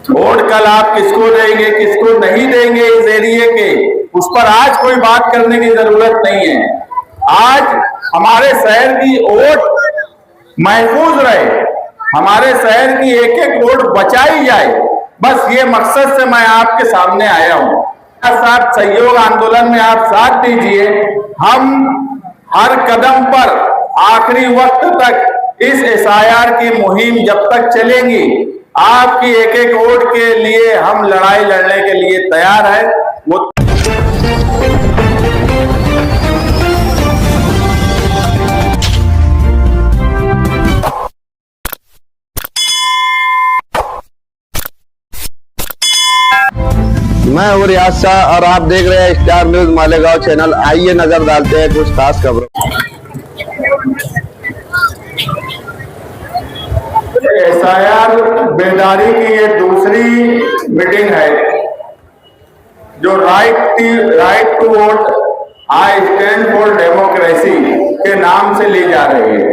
Vote कल आप किसको देंगे किसको नहीं देंगे इस एरिया के, उस पर आज कोई बात करने की जरूरत नहीं है। आज हमारे शहर की वोट महफूज रहे, हमारे शहर की एक एक वोट बचाई जाए, बस ये मकसद से मैं आपके सामने आया हूँ। साथ सहयोग आंदोलन में आप साथ दीजिए। हम हर कदम पर आखिरी वक्त तक इस एसआईआर की मुहिम जब तक चलेगी, आपकी एक एक वोट के लिए हम लड़ाई लड़ने के लिए तैयार है। वो मैं हूँ रियाज शाह और आप देख रहे हैं स्टार न्यूज मालेगांव चैनल। आइए नजर डालते हैं कुछ खास खबरों। एसआईआर बेदारी की ये दूसरी मीटिंग है जो right to vote I stand for democracy के नाम से ली जा रही है।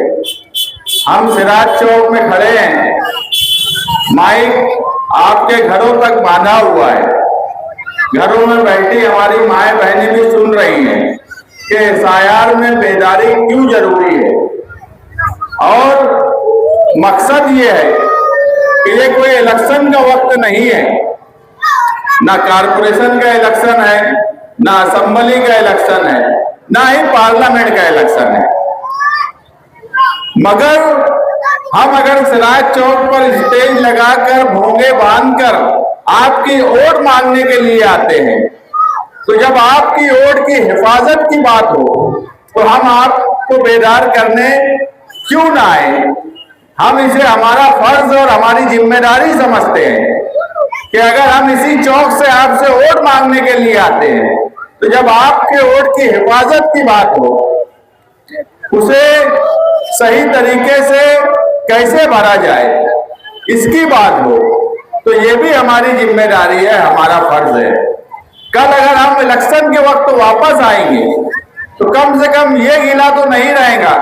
हम सिराज चौक में खड़े हैं, माइक आपके घरों तक बांधा हुआ है, घरों में बैठी हमारी माए बहनें भी सुन रही हैं कि एसआईआर में बेदारी क्यों जरूरी है। और मकसद ये है कि ये कोई इलेक्शन का वक्त नहीं है, ना कारपोरेशन का इलेक्शन है, ना असेंबली का इलेक्शन है, ना ही पार्लियामेंट का इलेक्शन है। मगर हम अगर सिराज चौक पर स्टेज लगाकर भोंगे बांधकर आपकी वोट मांगने के लिए आते हैं, तो जब आपकी वोट की हिफाजत की बात हो तो हम आपको बेदार करने क्यों ना आए। हम इसे हमारा फर्ज और हमारी जिम्मेदारी समझते हैं कि अगर हम इसी चौक से आपसे वोट मांगने के लिए आते हैं, तो जब आपके वोट की हिफाजत की बात हो, उसे सही तरीके से कैसे भरा जाए इसकी बात हो, तो ये भी हमारी जिम्मेदारी है, हमारा फर्ज है। कल अगर हम इलेक्शन के वक्त वापस आएंगे तो कम से कम ये गिला तो नहीं रहेगा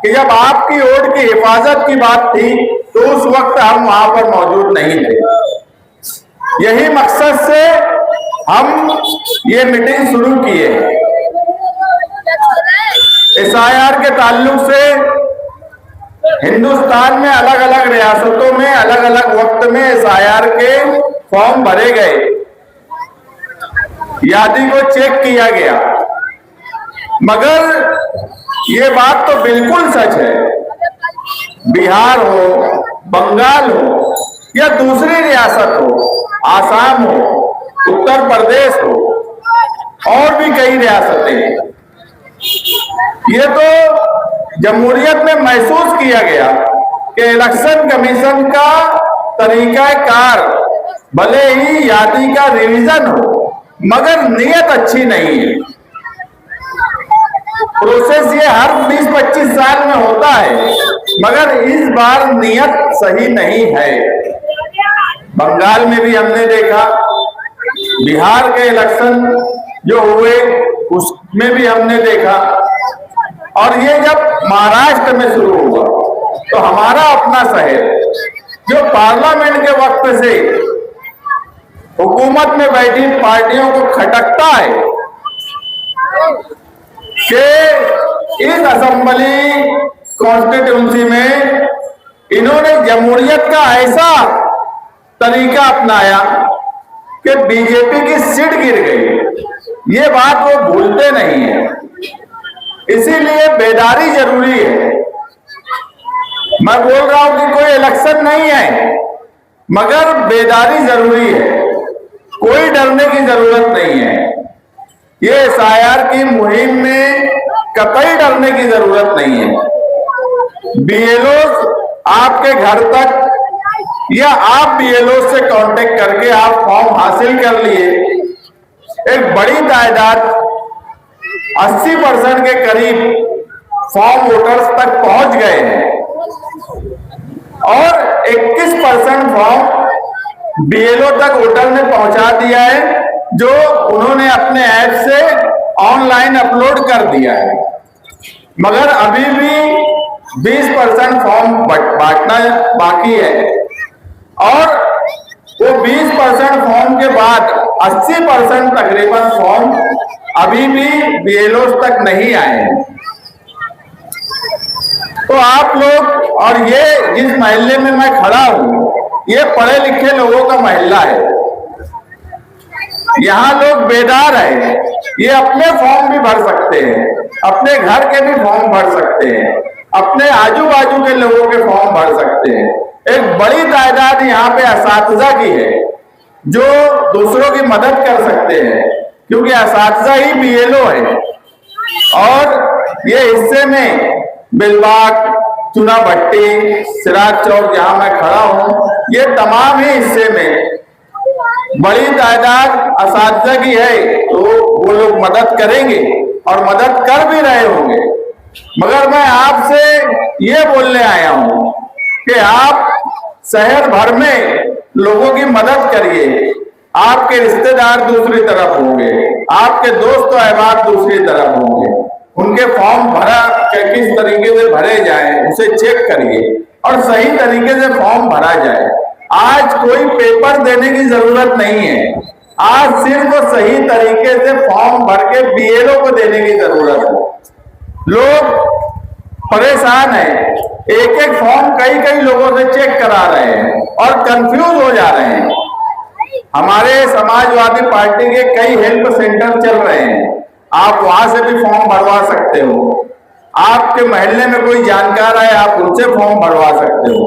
कि जब आपकी वोट की हिफाजत की बात थी तो उस वक्त हम वहां पर मौजूद नहीं थे। यही मकसद से हम ये मीटिंग शुरू किए। एसआईआर के ताल्लुक से हिंदुस्तान में अलग अलग रियासतों में अलग अलग वक्त में एसआईआर के फॉर्म भरे गए, यादी को चेक किया गया, मगर ये बात तो बिल्कुल सच है, बिहार हो, बंगाल हो या दूसरी रियासत हो, आसाम हो, उत्तर प्रदेश हो और भी कई रियासतें, ये तो जमहूरियत में महसूस किया गया कि इलेक्शन कमीशन का तरीकाकार भले ही यादी का रिवीजन हो, मगर नियत अच्छी नहीं है। प्रोसेस ये हर 20-25 साल में होता है, मगर इस बार नियत सही नहीं है। बंगाल में भी हमने देखा, बिहार के इलेक्शन जो हुए उसमें भी हमने देखा, और ये जब महाराष्ट्र में शुरू हुआ तो हमारा अपना शहर जो पार्लियामेंट के वक्त से हुकूमत में बैठी पार्टियों को खटकता है कि इस असेंबली कॉन्स्टिट्यूंसी में इन्होंने जमहूरियत का ऐसा तरीका अपनाया कि बीजेपी की सीट गिर गई। ये बात वो भूलते नहीं है, इसीलिए बेदारी जरूरी है। मैं बोल रहा हूं कि कोई इलेक्शन नहीं है, मगर बेदारी जरूरी है, कोई डरने की जरूरत नहीं है। ये एसआईआर की मुहिम में कतई डरने की जरूरत नहीं है। बीएलओ आपके घर तक या आप बीएलओ से कांटेक्ट करके आप फॉर्म हासिल कर लिए, एक बड़ी तादाद 80% के करीब फॉर्म वोटर्स तक पहुंच गए हैं और 21% फॉर्म बीएलओ तक वोटर ने पहुंचा दिया है, जो उन्होंने अपने ऐप से ऑनलाइन अपलोड कर दिया है। मगर अभी भी 20% फॉर्म बांटना बाकी है और वो 20 बाद 80% तकरीबन फॉर्म अभी भी बीएलओ तक नहीं आए हैं। तो आप लोग, और ये जिस मोहल्ले में मैं खड़ा हूं, ये पढ़े लिखे लोगों का मोहल्ला है। यहाँ लोग बेदार हैं, ये अपने फॉर्म भी भर सकते हैं, अपने घर के भी फॉर्म भर सकते हैं, अपने आजू बाजू के लोगों के फॉर्म भर सकते हैं। एक बड़ी तादाद यहाँ पे असातिज़ा की है जो दूसरों की मदद कर सकते हैं, क्योंकि असातिज़ा ही बीएलओ है। और ये हिस्से में बिलबाग, चुनाभट्टी, सिराज चौक जहां मैं खड़ा हूं, ये तमाम ही हिस्से में बड़ी तादाद असातिज़ा की है। तो वो लोग मदद करेंगे और मदद कर भी रहे होंगे। मगर मैं आपसे ये बोलने आया हूं कि आप शहर भर में लोगों की मदद करिए। आपके रिश्तेदार दूसरी तरफ होंगे, आपके दोस्त अहबाब दूसरी तरफ होंगे, उनके फॉर्म भरा के किस तरीके से भरे जाए उसे चेक करिए और सही तरीके से फॉर्म भरा जाए। आज कोई पेपर देने की जरूरत नहीं है, आज सिर्फ सही तरीके से फॉर्म भर के बीएलओ को देने की जरूरत है। लोग परेशान हैं, एक एक फॉर्म कई कई लोगों से चेक करा रहे हैं और कंफ्यूज हो जा रहे हैं। हमारे समाजवादी पार्टी के कई हेल्प सेंटर चल रहे हैं, आप वहां से भी फॉर्म भरवा सकते हो। आपके मोहल्ले में कोई जानकार है, आप उनसे फॉर्म भरवा सकते हो।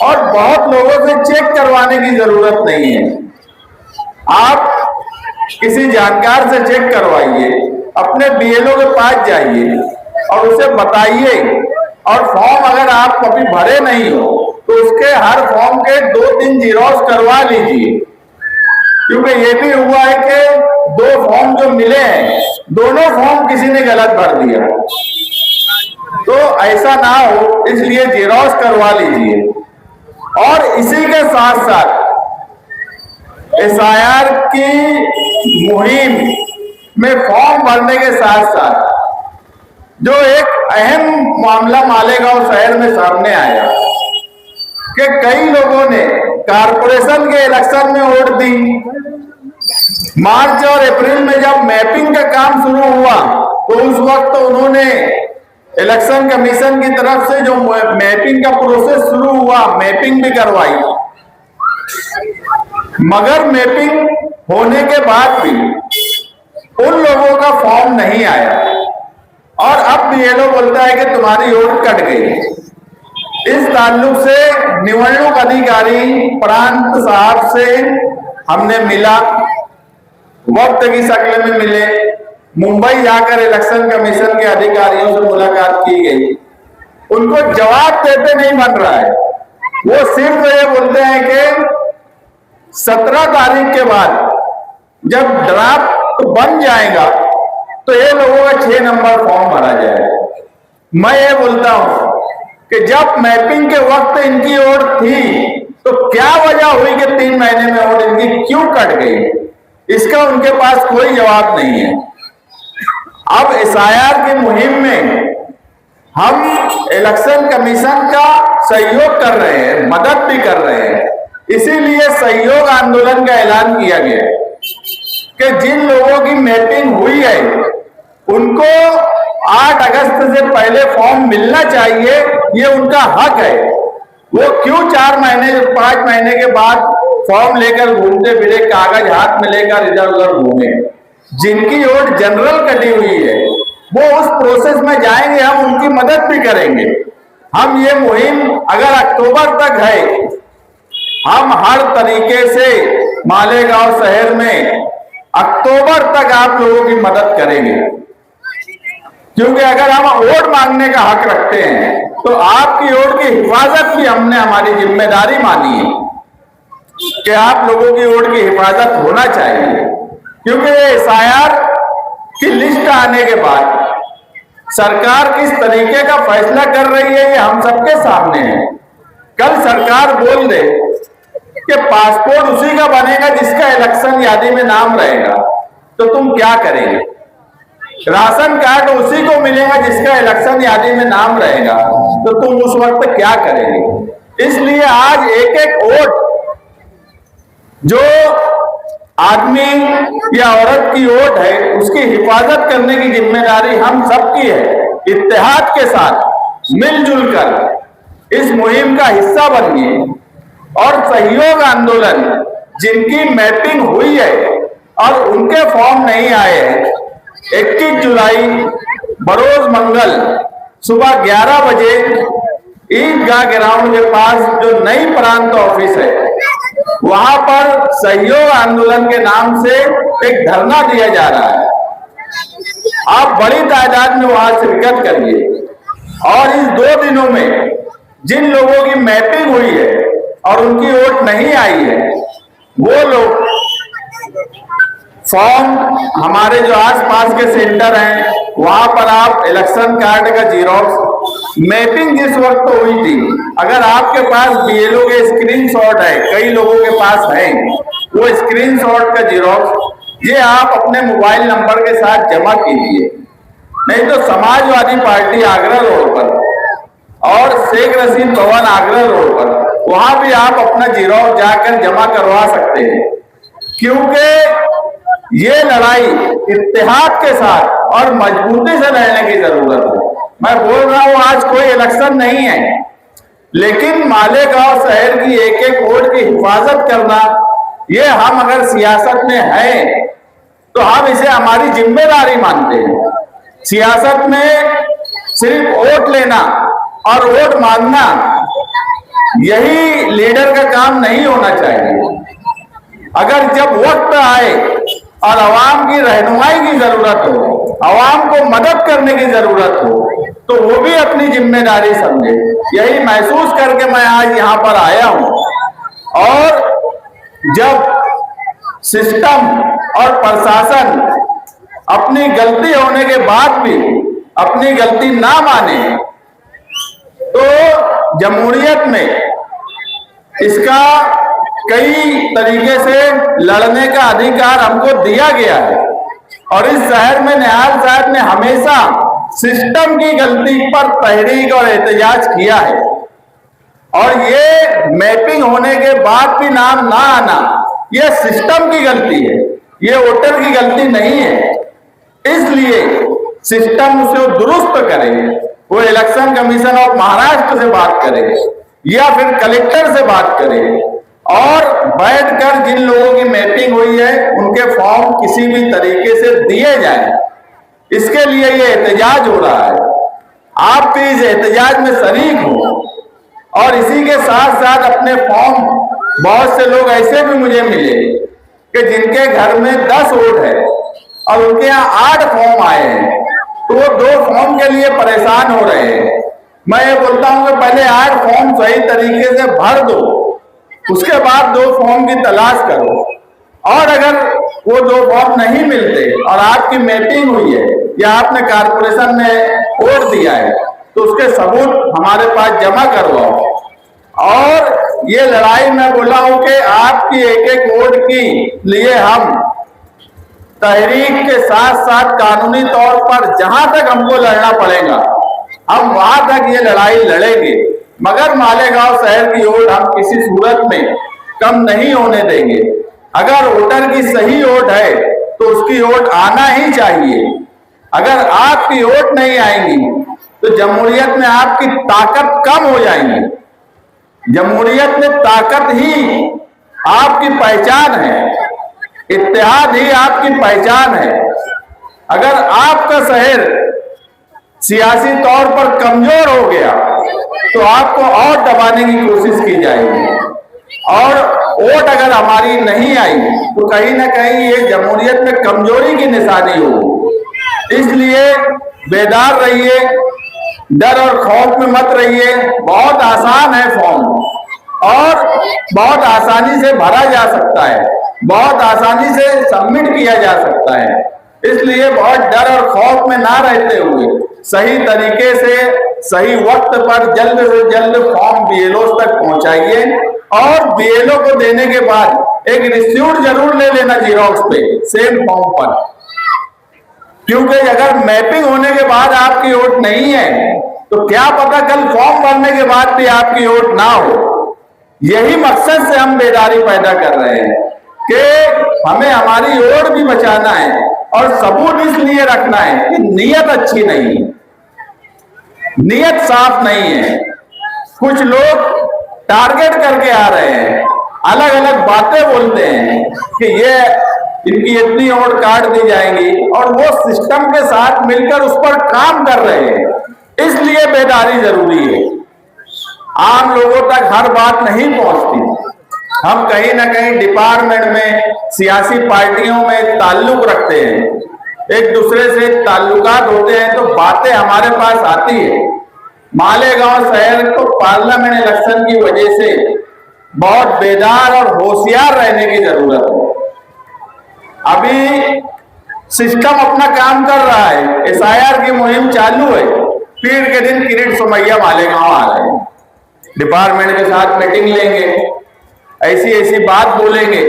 और बहुत लोगों से चेक करवाने की जरूरत नहीं है, आप किसी जानकार से चेक करवाइए, अपने बीएलओ के पास जाइए और उसे बताइए। और फॉर्म अगर आप कभी भरे नहीं हो तो उसके हर फॉर्म के 2-3 जीरोक्स करवा लीजिए, क्योंकि ये भी हुआ है कि 2 फॉर्म जो मिले हैं, दोनों फॉर्म किसी ने गलत भर दिया। तो ऐसा ना हो, इसलिए जीरोक्स करवा लीजिए। और इसी के साथ साथ एसआईआर की मुहिम में फॉर्म भरने के साथ साथ जो एक अहम मामला मालेगांव शहर में सामने आया कि कई लोगों ने कारपोरेशन के इलेक्शन में वोट दी। मार्च और अप्रैल में जब मैपिंग का काम शुरू हुआ तो उस वक्त उन्होंने इलेक्शन कमीशन की तरफ से जो मैपिंग का प्रोसेस शुरू हुआ, मैपिंग भी करवाई। मगर मैपिंग होने के बाद भी उन लोगों का फॉर्म नहीं आया और अब बीएलओ बोलता है कि तुम्हारी वोट कट गई। इस ताल्लुक से निवडणूक अधिकारी प्रांत साहब से हमने मिला, वक्त की शक्ल में मिले, मुंबई जाकर इलेक्शन कमीशन के अधिकारियों से मुलाकात की गई। उनको जवाब देते नहीं बन रहा है, वो सिर्फ ये बोलते हैं कि 17 तारीख के बाद जब ड्राफ्ट बन जाएगा तो ये लोगों का 6 नंबर फॉर्म भरा जाएगा। मैं ये बोलता हूं कि जब मैपिंग के वक्त इनकी वोट थी तो क्या वजह हुई कि 3 महीने में वोट इनकी क्यों कट गई, इसका उनके पास कोई जवाब नहीं है। अब एसआईआर की मुहिम में हम इलेक्शन कमीशन का सहयोग कर रहे हैं, मदद भी कर रहे हैं। इसीलिए सहयोग आंदोलन का ऐलान किया गया कि जिन लोगों की मैपिंग हुई है उनको 8 अगस्त से पहले फॉर्म मिलना चाहिए, ये उनका हक है। वो क्यों 4 महीने 5 महीने के बाद फॉर्म लेकर घूमते फिरे, कागज हाथ में लेकर इधर उधर घूमे। जिनकी वोट जनरल कटी हुई है वो उस प्रोसेस में जाएंगे, हम उनकी मदद भी करेंगे। हम ये मुहिम अगर अक्टूबर तक है, हम हर तरीके से मालेगांव शहर में अक्टूबर तक आप लोगों की मदद करेंगे, क्योंकि अगर हम वोट मांगने का हक रखते हैं तो आपकी वोट की हिफाजत भी हमने हमारी जिम्मेदारी मानी है कि आप लोगों की वोट की हिफाजत होना चाहिए। क्योंकि एसआईआर की लिस्ट आने के बाद सरकार किस तरीके का फैसला कर रही है ये हम सबके सामने है। कल सरकार बोल दे कि पासपोर्ट उसी का बनेगा जिसका इलेक्शन यादी में नाम रहेगा, तो तुम क्या करेंगे? राशन कार्ड उसी को मिलेगा जिसका इलेक्शन यादी में नाम रहेगा, तो तुम उस वक्त क्या करेंगे? इसलिए आज एक एक वोट जो आदमी या औरत की वोट है, उसकी हिफाजत करने की जिम्मेदारी हम सबकी है। इत्तेहाद के साथ मिलजुल कर इस मुहिम का हिस्सा बनिए और सहयोग आंदोलन जिनकी मैपिंग हुई है और उनके फॉर्म नहीं आए हैं, 21 जुलाई बरोज मंगल सुबह 11 बजे ईदगाह ग्राउंड के पास जो नई प्रांत ऑफिस है, वहां पर सहयोग आंदोलन के नाम से एक धरना दिया जा रहा है। आप बड़ी तादाद में वहां शिरकत करिए और इस 2 दिनों में जिन लोगों की मैपिंग हुई है और उनकी वोट नहीं आई है, वो लोग फॉर्म हमारे जो आसपास के सेंटर हैं वहां पर आप इलेक्शन कार्ड का जीरोक्स, मैपिंग जिस वक्त हुई थी, अगर आपके पास बीएलओ के स्क्रीनशॉट है, कई लोगों के पास है, वो स्क्रीनशॉट का जीरोक्स ये आप अपने मोबाइल नंबर के साथ जमा कीजिए। नहीं तो समाजवादी पार्टी आगरा रोड पर और शेख रशीद भवन आगरा रोड पर, वहां भी आप अपना जीरोक्स जाकर जमा करवा सकते हैं, क्योंकि ये लड़ाई इत्तेहाद के साथ और मजबूती से लड़ने की जरूरत है। मैं बोल रहा हूं आज कोई इलेक्शन नहीं है, लेकिन मालेगांव शहर की एक एक वोट की हिफाजत करना, ये हम अगर सियासत में हैं तो हम इसे हमारी जिम्मेदारी मानते हैं। सियासत में सिर्फ वोट लेना और वोट मांगना यही लीडर का काम नहीं होना चाहिए। अगर जब वक्त आए और आवाम की रहनुमाई की जरूरत हो, आवाम को मदद करने की जरूरत हो, तो वो भी अपनी जिम्मेदारी समझे। यही महसूस करके मैं आज यहाँ पर आया हूँ। और जब सिस्टम और प्रशासन अपनी गलती होने के बाद भी अपनी गलती ना माने, तो जमहूरियत में इसका कई तरीके से लड़ने का अधिकार हमको दिया गया है। और इस शहर में निहाल साहब ने हमेशा सिस्टम की गलती पर तहरीक और एहतजाज किया है। और ये मैपिंग होने के बाद भी नाम ना आना, ये सिस्टम की गलती है, ये वोटर की गलती नहीं है। इसलिए सिस्टम उसे दुरुस्त करे, वो इलेक्शन कमीशन ऑफ महाराष्ट्र से बात करे या फिर कलेक्टर से बात करे और बैठकर जिन लोगों की मैपिंग हुई है उनके फॉर्म किसी भी तरीके से दिए जाए। इसके लिए ये एहतजाज हो रहा है। आप भी इस एहतजाज में शरीक हो। और इसी के साथ साथ अपने फॉर्म, बहुत से लोग ऐसे भी मुझे मिले कि जिनके घर में 10 वोट है और उनके यहाँ 8 फॉर्म आए हैं, तो वो 2 फॉर्म के लिए परेशान हो रहे हैं। मैं ये बोलता हूं कि पहले 8 फॉर्म सही तरीके से भर दो, उसके बाद 2 फॉर्म की तलाश करो। और अगर वो 2 फॉर्म नहीं मिलते और आपकी मैपिंग हुई है या आपने कारपोरेशन में वोट दिया है, तो उसके सबूत हमारे पास जमा करवाओ। और ये लड़ाई मैं बोला हूं कि आपकी एक एक वोट की लिए हम तहरीक के साथ साथ कानूनी तौर पर जहां तक हमको लड़ना पड़ेगा, हम वहां तक ये लड़ाई लड़ेंगे। मगर मालेगांव शहर की वोट हम किसी सूरत में कम नहीं होने देंगे। अगर वोटर की सही वोट है तो उसकी वोट आना ही चाहिए। अगर आपकी वोट नहीं आएंगी तो जमहूरियत में आपकी ताकत कम हो जाएगी। जमहूरियत में ताकत ही आपकी पहचान है, इत्तेहाद ही आपकी पहचान है। अगर आपका शहर सियासी तौर पर कमजोर हो गया तो आपको और दबाने की कोशिश की जाएगी। और वोट अगर हमारी नहीं आई तो कहीं ना कहीं ये जमहूरियत में कमजोरी की निशानी हो। इसलिए बेदार रहिए, डर और खौफ में मत रहिए। बहुत आसान है फॉर्म और बहुत आसानी से भरा जा सकता है, बहुत आसानी से सबमिट किया जा सकता है। इसलिए बहुत डर और खौफ में ना रहते हुए सही तरीके से सही वक्त पर जल्द से जल्द फॉर्म बीएलओ तक पहुंचाइए। और बीएलओ को देने के बाद एक रिसीट जरूर ले लेना जीरोक्स पे सेम फॉर्म पर, क्योंकि अगर मैपिंग होने के बाद आपकी वोट नहीं है तो क्या पता कल फॉर्म भरने के बाद भी आपकी वोट ना हो। यही मकसद से हम बेदारी पैदा कर रहे हैं। कि हमें हमारी वोट भी बचाना है, और सबूत इसलिए रखना है कि नीयत अच्छी नहीं है, नीयत साफ नहीं है। कुछ लोग टारगेट करके आ रहे हैं, अलग अलग बातें बोलते हैं कि ये इनकी इतनी वोट काट दी जाएंगी, और वो सिस्टम के साथ मिलकर उस पर काम कर रहे हैं। इसलिए बेदारी जरूरी है। आम लोगों तक हर बात नहीं पहुंचती। हम कहीं ना कहीं डिपार्टमेंट में, सियासी पार्टियों में ताल्लुक रखते हैं, एक दूसरे से ताल्लुकात होते हैं, तो बातें हमारे पास आती है। मालेगांव शहर को पार्लियामेंट इलेक्शन की वजह से बहुत बेदार और होशियार रहने की जरूरत है। अभी सिस्टम अपना काम कर रहा है, एसआईआर की मुहिम चालू है। पीर के दिन किरीट सोमैया मालेगांव आ रहे हैं, डिपार्टमेंट के साथ मीटिंग लेंगे, ऐसी ऐसी बात बोलेंगे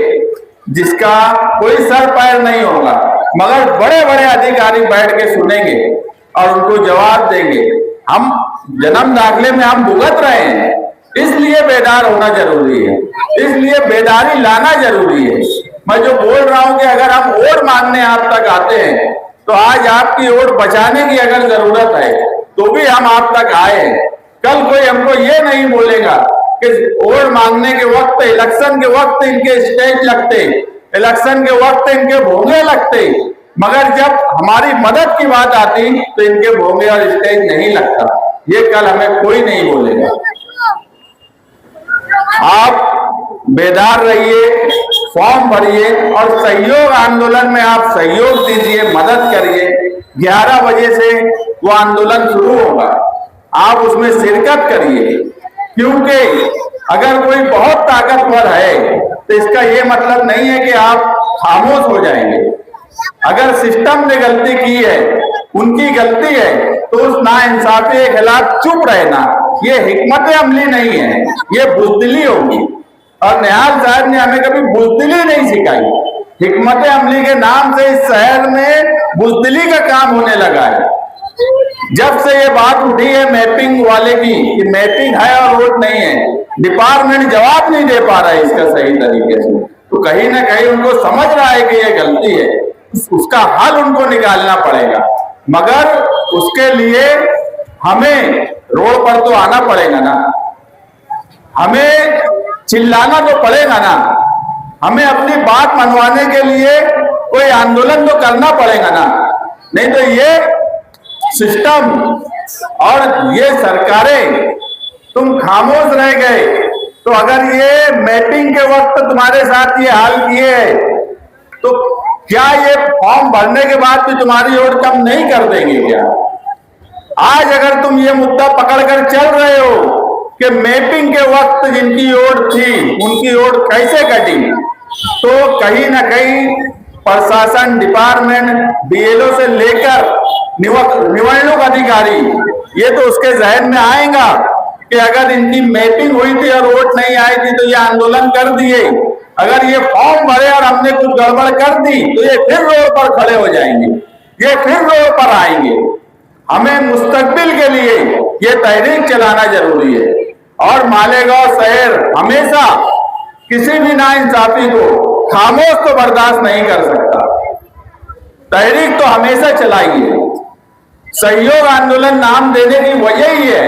जिसका कोई सर पैर नहीं होगा, मगर बड़े बड़े अधिकारी बैठ के सुनेंगे और उनको जवाब देंगे। हम जन्म दाखिले में हम भुगत रहे हैं, इसलिए बेदार होना जरूरी है, इसलिए बेदारी लाना जरूरी है। मैं जो बोल रहा हूं कि अगर हम वोट मांगने आप तक आते हैं, तो आज आपकी वोट बचाने की अगर जरूरत है तो भी हम आप तक आए। कल कोई हमको ये नहीं बोलेगा कि वोट मांगने के वक्त, इलेक्शन के वक्त इनके स्टेज लगते, इलेक्शन के वक्त इनके भोंगे लगते, मगर जब हमारी मदद की बात आती तो इनके भोंगे और स्टेज नहीं लगता। ये कल हमें कोई नहीं बोलेगा। आप बेदार रहिए, फॉर्म भरिए और सहयोग आंदोलन में आप सहयोग दीजिए, मदद करिए। 11 बजे से वो आंदोलन शुरू होगा, आप उसमें शिरकत करिए, क्योंकि अगर कोई बहुत ताकतवर है तो इसका ये मतलब नहीं है कि आप खामोश हो जाएंगे। अगर सिस्टम ने गलती की है, उनकी गलती है, तो उस नाइंसाफी के खिलाफ चुप रहना ये हिकमत अमली नहीं है, ये बुज़दिली होगी। और निहाल साहब ने हमें कभी बुज़दिली नहीं सिखाई। हिकमत अमली के नाम से इस शहर में बुज़दिली का काम होने लगा है। जब से ये बात उठी है मैपिंग वाले की, कि मैपिंग है और वोट नहीं है, डिपार्टमेंट जवाब नहीं दे पा रहा है इसका सही तरीके से, तो कहीं ना कहीं उनको समझ रहा है कि ये गलती है, उसका हल उनको निकालना पड़ेगा। मगर उसके लिए हमें रोड पर तो आना पड़ेगा ना, हमें चिल्लाना तो पड़ेगा ना, हमें अपनी बात मनवाने के लिए कोई आंदोलन तो करना पड़ेगा ना। नहीं तो ये सिस्टम और ये सरकारें, तुम खामोश रह गए, तो अगर ये मैपिंग के वक्त तुम्हारे साथ ये हाल किए तो क्या ये फॉर्म भरने के बाद भी तुम्हारी वोट कम नहीं कर देंगे क्या? आज अगर तुम ये मुद्दा पकड़कर चल रहे हो कि मैपिंग के वक्त जिनकी वोट थी उनकी वोट कैसे कटी, तो कहीं ना कहीं प्रशासन, डिपार्टमेंट, बीएलओ से लेकर निवडणूक अधिकारी, ये तो उसके जहन में आएगा कि अगर इनकी मैपिंग हुई थी और वोट नहीं आई थी तो ये आंदोलन कर दिए, अगर ये फॉर्म भरे और हमने कुछ गड़बड़ कर दी तो ये फिर रोड पर खड़े हो जाएंगे, ये फिर रोड पर आएंगे। हमें मुस्तकबिल के लिए ये तहरीक चलाना जरूरी है, और मालेगांव शहर हमेशा किसी भी नाइंसाफी को खामोश तो बर्दाश्त नहीं कर सकता। तहरीक तो हमेशा चलाइए। सहयोग आंदोलन नाम देने की वजह ही है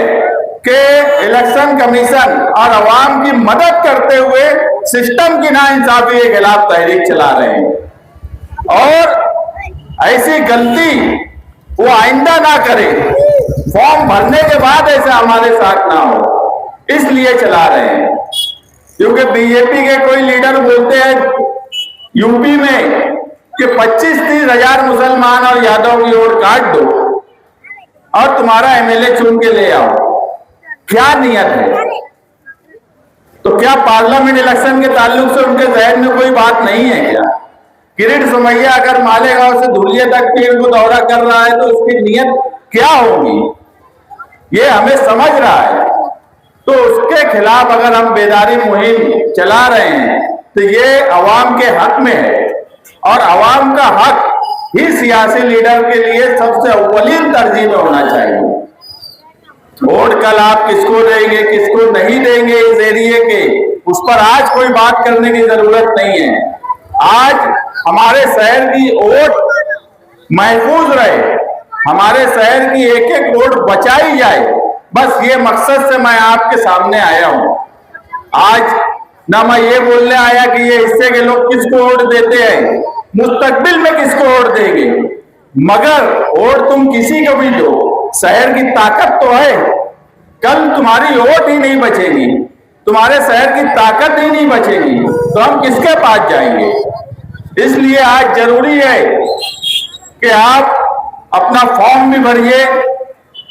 कि इलेक्शन कमीशन और अवाम की मदद करते हुए सिस्टम की नाइंसाफी के खिलाफ तहरीक चला रहे हैं, और ऐसी गलती वो आइंदा ना करे, फॉर्म भरने के बाद ऐसा हमारे साथ ना हो, इसलिए चला रहे हैं। क्योंकि बीजेपी के कोई लीडर बोलते हैं यूपी में कि 25-30 हजार मुसलमान और यादव की वोट काट दो और तुम्हारा एमएलए चुन के ले आओ। क्या नियत है? तो क्या पार्लियामेंट इलेक्शन के ताल्लुक से उनके जहन में कोई बात नहीं है क्या? किरीट सोमैया अगर मालेगांव से धुलिया तक पीर को दौरा कर रहा है तो उसकी नियत क्या होगी, ये हमें समझ रहा है। तो उसके खिलाफ अगर हम बेदारी मुहिम चला रहे हैं तो ये अवाम के हक में है, और अवाम का हक ही सियासी लीडर के लिए सबसे अव्वलीन तरजीह में होना चाहिए। वोट कल आप किसको देंगे, किसको नहीं देंगे इस एरिए के, उस पर आज कोई बात करने की जरूरत नहीं है। आज हमारे शहर की वोट महफूज रहे, हमारे शहर की एक एक वोट बचाई जाए, बस ये मकसद से मैं आपके सामने आया हूं। आज ना मैं ये बोलने आया कि ये हिस्से के लोग किसको वोट देते हैं, मुस्तकबिल में किसको वोट देंगे, मगर वोट तुम किसी को भी दो, शहर की ताकत तो है। कल तुम्हारी वोट ही नहीं बचेगी, तुम्हारे शहर की ताकत ही नहीं बचेगी, तो हम किसके पास जाएंगे। इसलिए आज जरूरी है कि आप अपना फॉर्म भी भरिए,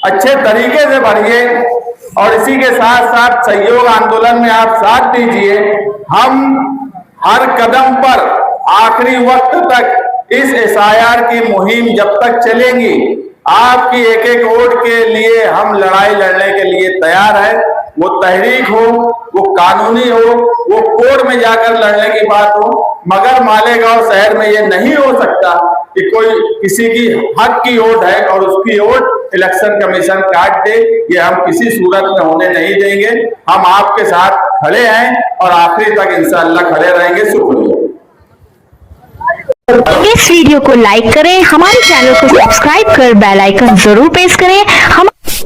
अच्छे तरीके से भरिए, और इसी के साथ साथ सहयोग आंदोलन में आप साथ दीजिए। हम हर कदम पर आखिरी वक्त तक इस SIR की मुहिम जब तक चलेगी, आपकी एक एक वोट के लिए हम लड़ाई लड़ने के लिए तैयार है। वो तहरीक हो, वो कानूनी हो, वो कोर्ट में जाकर लड़ने की बात हो, मगर मालेगांव शहर में ये नहीं हो सकता कि कोई किसी की हक की वोट है और उसकी वोट इलेक्शन कमीशन काट दे। ये हम किसी सूरत में होने नहीं देंगे। हम आपके साथ खड़े हैं और आखिरी तक इंशाअल्लाह खड़े रहेंगे। शुक्रिया। इस वीडियो को लाइक करें, हमारे चैनल को सब्सक्राइब कर बेल आइकन जरूर प्रेस करें। हम